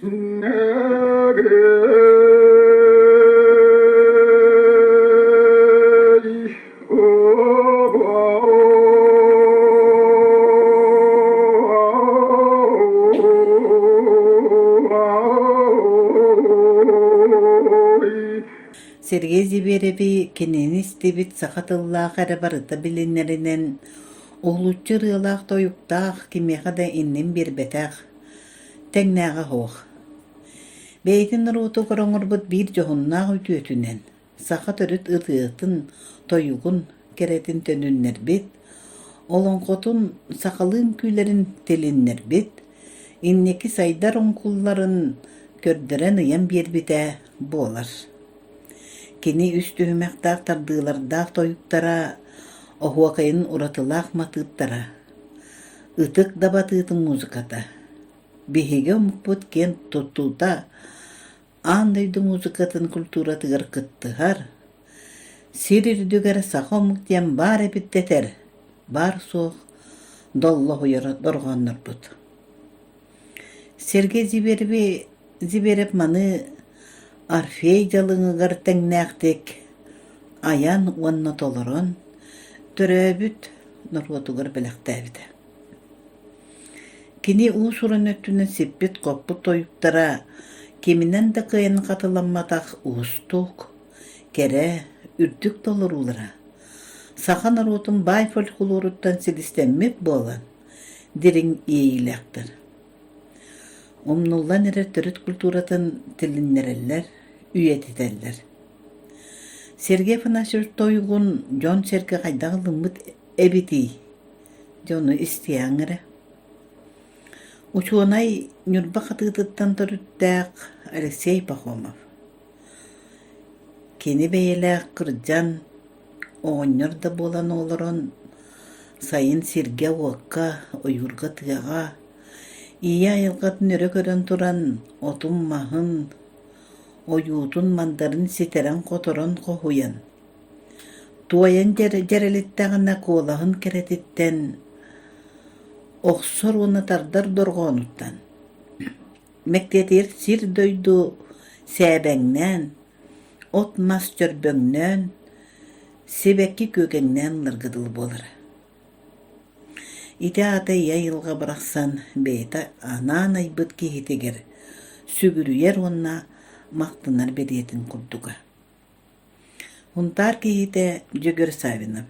Сергей Зибереви кенеnis дебит сахатыллаах әрі барыта билиннеринен оғлуччы рыалаах тойуктаах кимеха да иннен бирбетаах тәңнәға хоох. Бәйтін роту қороңырбыт бир жоғыннаах үтүөтүнен саха төрүт ытыытын тойугун керетин төнүннер бит, олонқотун сақалын күйлерин телиннер бит, иннеки сайдар оңкулларын көрдөрен ыян бербите болар. Кини үстүһүмэхтаах тардыылардаах тойуктара оһуакайын уратылаах матыыттара. Ытык дабатыытын музыката. Биһиге мукпут кен туттулта аандайды музыкатын культуратыгар кыттыгар. Сирирдүгер сахомук диэн бар эпиттетер. Бар суох долло хуйара доргоннорбут. Сергей Зибереп маны Арфей жалыңыгар тәңнәқтек, аян уанна толорон, төрөбүт норвотугар біліқтәбіді. Кини уусурын өттүнен сеппет қоппу тойуктара, кеминен да кыйын қатыламматақ уустук, кере, үрдік толырулара. Сахан арутын бай фольклоруттан селистенмек болан, дерин иейлектір. Омнуллан эрер төрөт культуратын тилиннереллер, үйетителлер. Сергей Фанасьевич тойгун Жон Серке кайдагылымыт эбити. Жону истияңыра. Учуонай нюрба катыытыттан төрүттәк Алексей Пахомов. Кени бейелек кырджан ооннор да болан олорон сайын Сирге уакка ойурга тыяга ия айылгатын өрө көрөн туран отун махын оюутун мандарын ситерен которон кохуян. Туаян жерелиттагына куолахын керетиттен оксор уна тардар доргонуттан. Мектетир сир дөйду сәбәңнән, от мас жөрбөңнән, себекки көгеңнән лыргыдыл болыр. Ите ата яйылға бырақсан бейта анан айбыт кейтегер, сүгүрүйер онна мақтынар беретін күрдуға. Унтар кейте Жөгөр Савинов.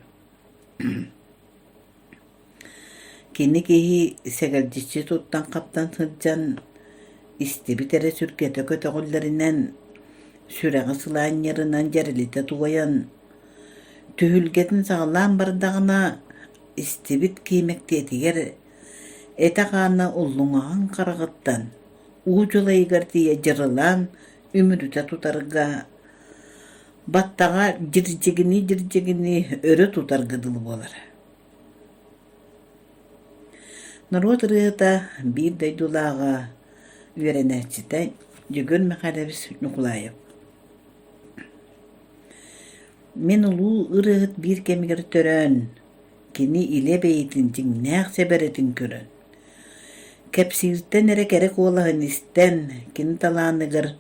Кені кейі сегелдіші туттан қаптан сырджан, истебитере сүркеті көтіғылларынан, сүрәғы сылайын ярынан жарылеті туғаян, түхілгетін сағалан бардағына истебит киймектетигер этағаны уллуңағын қарағыттан, уучулайгар тие жырылан үмүрүтә тутарга, баттаға жиржегини өрі тутаргыдыл болар. Народ рыыта бир дайдулаға үйренәчітай Жөгөр Махалевич Нукулаев. Мен улуу ырыгыт бир кемигер төрөн, кини иле бейтин жиңнәк себеретин көрөн. Кепсиртен эре керек олағын истен, кини талааныгар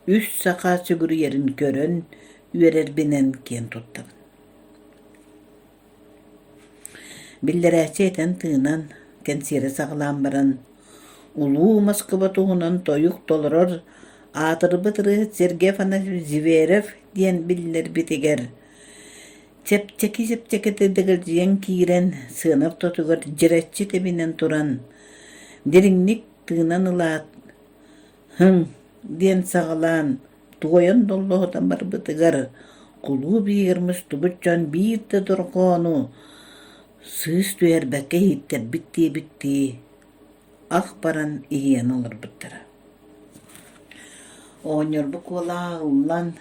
үс сақа сүгүрü ерин көрөн, үйерербинен кен туттабын. Биллерәче этен тыынан, кенсире сағылан баран, улуу Москва туғынан тойук толорор, атырбытыры Сергей Фанасьевич Зиберев диен биллер битигер. Сепчеки тедегер жиен киирен, сынып тотугар жиретчи тебинен туран, деринник тыынан ылаат, хың, диен сағылан, туойон доллоғытан барбытыгар, кулуу бийгерміс тубутчан бийирте доргону, сыз түйер бәке хиттер битти, ақ баран иен олар бұттара. Оңырбы кола ұлан,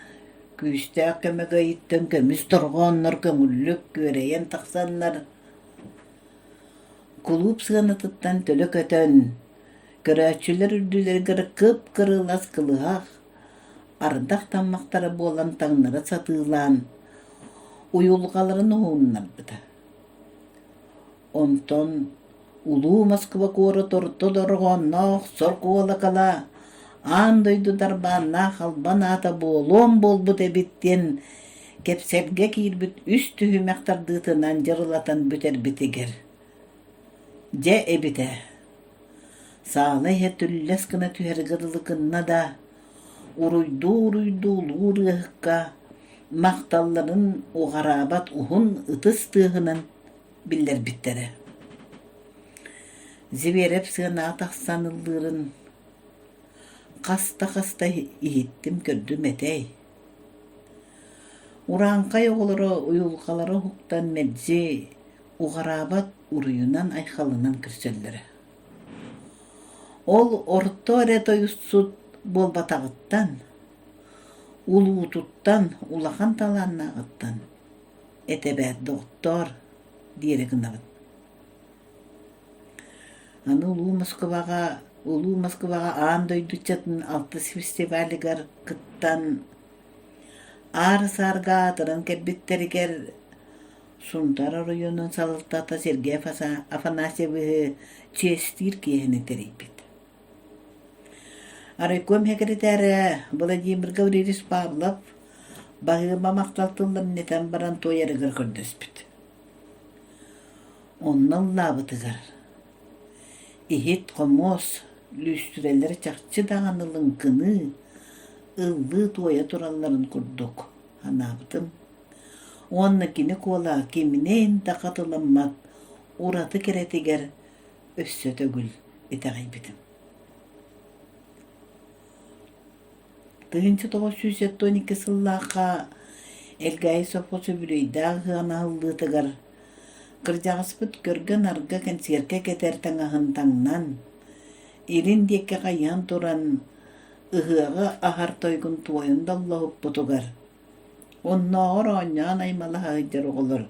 күстәк көмеге иттен көміс торғоннар көңіллік көрейен тақсаннар. Кулуп сығанытыттан төлі көтөн, көрәтшілер үрділергір кып кырылас кылығақ, ардақ таммақтары болан таңнары сатылан, уйулғаларын оғыннар бұда. Онтон, улуу Москва коры торты дорғоннақ сор куала кала, Андойду дарбаанна халбан ата болон болбут эбиттен кепселге киирбит үс түһүмэхтардыытынан жырылатан бүтер битигер. Же эбите. Саалы хе түллес кына түһергырылыкынна да уруйду луурыһыкка макталларын угарабат ухун ытыс тыыһынан биллер биттере. Зибереп сыана тахсаныллырын каста иһиттим көрдүм этей. Ураанкай оголоро уюлкалары хуктан меджи угарабат уруюнан айхалынан кирселлере. Ол орто эре тоюссут болбатагыттан, улуутуттан, улахан талааннаагыттан этебэт доктор диэрегынабыт. Аны Улуу Москвага аан дойдучатын алтыс фестивалигар кыттан ары-сарга атырын кэлбиттеригер Сунтар районун салыктата Сергей Афанасьевы честир киэхини терейбит. Арайком хекретары Владимир Гаврилович Павлов багыма макталтылын нетен баран тойарыгар көрдөспүт. Оннан лабытыгар. Ихит комос лүстүрелер чакчы дағанылын кыны ыллы тоя туралларын курдук. Анабытым. Онна кини кола кеминен тақатыламмат ураты керетигер өссө төгүл этагайбитим. 1972 сыллаqa элгай софосу бүрейдағы анағылдытыгар кыржағыспыт көрген арга концертке кетер таңахын таңнан ирин декке қаян туран ыхыға ахар тойгун туойын даллахып бұтугар. Оннағыр оңнян аймалы хайдар оғылыр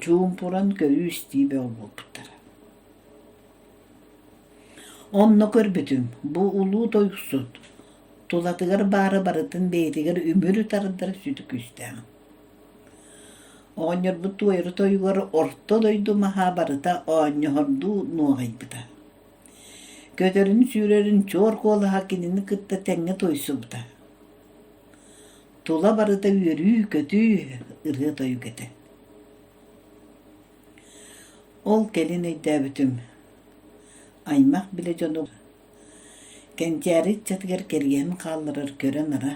чуым пуран көрі үстейбе олбуптар. Онны көрбітім, бұ улу тойқсут. Тулатыгар бары барытын бейтігер үмірі тарыдар сүтік үстәң. Оңыр бұт туайры тойғар орто дойду маха барыта оңырду нуағайбыта. Көтерін сүйрерін чор қолы хакинini кытта тәңе тойсубыта. Тула барыта үйрі көтü ырғы тойу кете. Ол келін өйдәбітім. Аймақ біле жону. Кенчәрі чатыгар керген қалырыр көрен ара.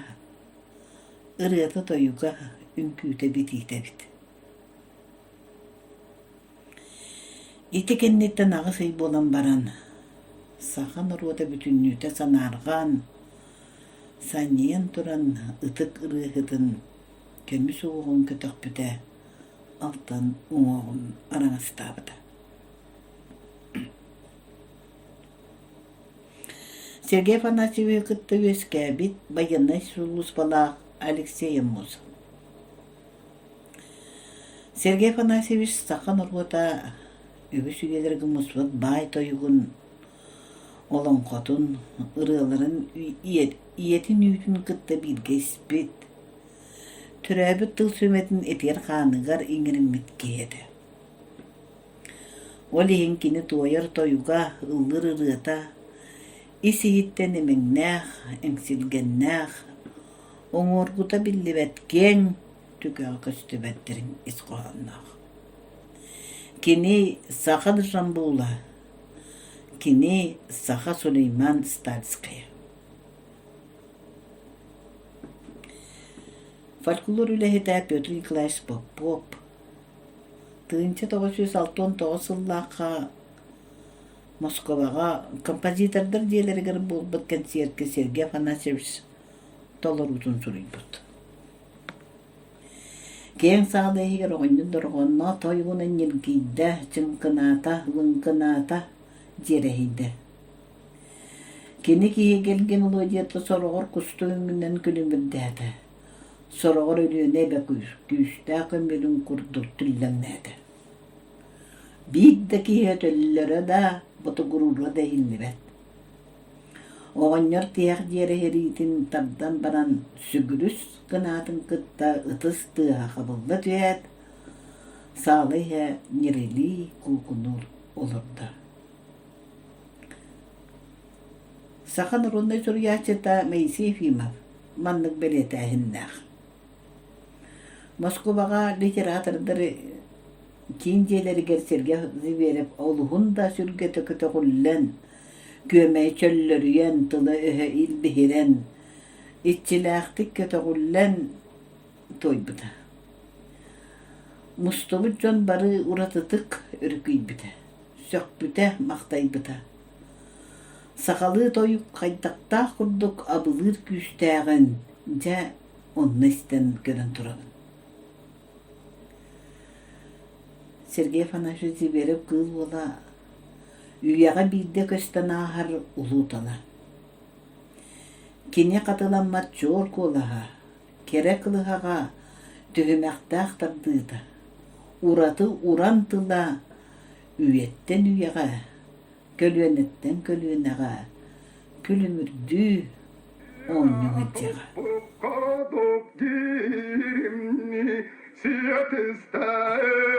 Ырғыты тойуға үнкүйті бітейті біт. Ити кеннеттен ағыс үй болан баран. Сахан ұруыда бүтіннүйті санарған. Саниен туран ытык ырыхытын көмі соғын көтөк бүті алтан оңоғын араңыстабыда. Сергей Афанасьевич кытты өскәбит баянай сулус балақ Алексеем Муз. Сергей Афанасьевич сақан ұрғыта үбіс үйелергі мұсбыт бай тойығын олон қотын ырыларын иетін үйтін кытты бірге іспет. Түрәбі тыл сөметін етер қанығар еңіріммет кейеді. Ол ең тойыр тойуға ылыр ырыта исииттен эмеңнәх, эңсилгеннәх, оңоргута биллибәткен түкәл көстөбәттерин исқоғаннақ. Кини Саха Джамбула, кини Саха Сулейман Стальская. Фольклор үләһетә Петр Николаевич Попов. 1969 сыллаqa Москваға композитордар диелергер болбыт концертке Сергей Афанасьевич толар узун сурыйбыт. Кен сағды егер оңын дұрғынна тойғынын елгейді, чыңқыната, лыңқыната жерейді. Кені кие келген ұлы сорғыр күсті өңінен күлімірдәді. Сорғыр өліөне бә күйісті көмелін күрдір түлләнәді. Бидді кие төлілері да бұты ғұрурла дәйілі бәд. Оғынер тияқ жері херитін табдан баран сүгіріс қынатын қытта ұтыс тыға қабылды түйәд, салы хә нерели кулкунур олырды. Сахан ронной сурьячета Моисеев Имов, маннык белетәһиннәх. Москвага литератордары кинжелери герсерге зибереп, олуһун да сүргете көтөгүллән, көмәй чөллөрүен, тылы өһө илбихирен, итчиләхтик көтөгүллән тойбута. Мустабыт жон бары уратытык өркүйбүтә, сөкбүтә мактайбыта. Сақалы тойук қайдақтақ құрдық абылыр күстәғін, жа онны істен көрін тұрағын. Сергей Фанашы зиберіп қыл ола, үйяға бірде көстен ағар ұлутала. Кене қатыламмат жор колаға, кере қылығаға түйімәқтақ тардыда. Ураты урантыла, үйеттен үйяға, көлөнеттен көлөнәға, күлімірді оңның өттеға. Кадоп диримни, сият истәй